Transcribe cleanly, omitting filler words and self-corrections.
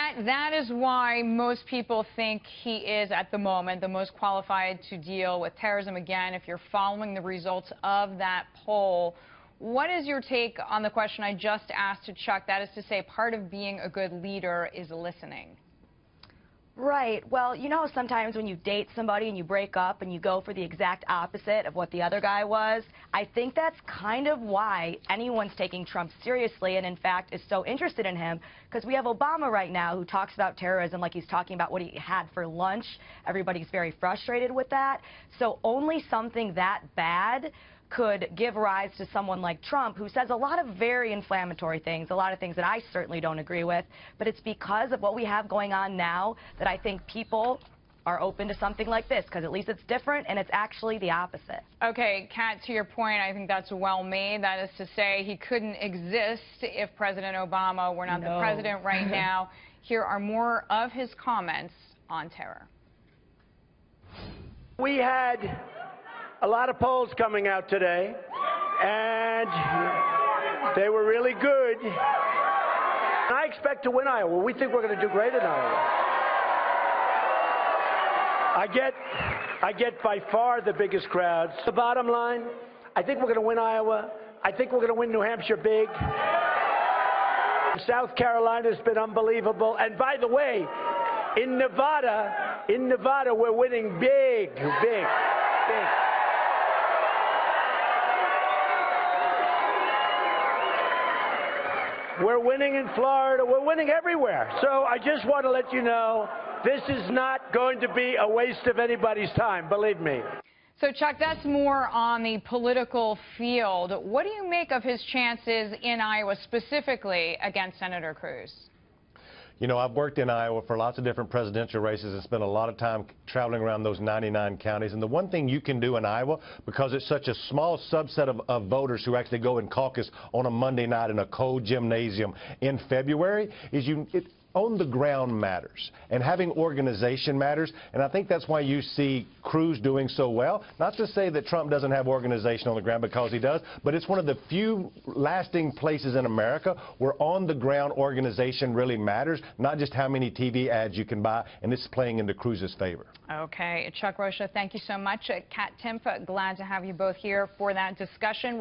Kat, that is why most people think he is, at the moment, the most qualified to deal with terrorism. Again, if you're following the results of that poll, what is your take on the question I just asked to Chuck? That is to say, part of being a good leader is listening. Right. Well, you know, sometimes when you date somebody and you break up and you go for the exact opposite of what the other guy was, I think that's kind of why anyone's taking Trump seriously and, in fact, is so interested in him, because we have Obama right now who talks about terrorism like he's talking about what he had for lunch. Everybody's very frustrated with that. So only something that bad could give rise to someone like Trump, who says a lot of very inflammatory things, a lot of things that I certainly don't agree with, but it's because of what we have going on now that I think people are open to something like this, because at least it's different and it's actually the opposite. Okay, Kat, to your point, I think that's well made. That is to say, he couldn't exist if President Obama were not the president right now. Here are more of his comments on terror. We had a lot of polls coming out today, and they were really good. I expect to win Iowa. We think we're going to do great in Iowa. I get by far the biggest crowds. The bottom line, I think we're going to win Iowa. I think we're going to win New Hampshire big. South Carolina's been unbelievable. And by the way, in Nevada, we're winning big. We're winning in Florida. We're winning everywhere. So I just want to let you know, this is not going to be a waste of anybody's time, believe me. So, Chuck, that's more on the political field. What do you make of his chances in Iowa, specifically against Senator Cruz? You know, I've worked in Iowa for lots of different presidential races and spent a lot of time traveling around those 99 counties. And the one thing you can do in Iowa, because it's such a small subset of voters who actually go and caucus on a Monday night in a cold gymnasium in February, is on the ground matters, and having organization matters, and I think that's why you see Cruz doing so well. Not to say that Trump doesn't have organization on the ground, because he does, but it's one of the few lasting places in America where on the ground organization really matters, not just how many TV ads you can buy, and it's playing into Cruz's favor. Okay, Chuck, Rocha, thank you so much. Kat, Timpf, glad to have you both here for that discussion.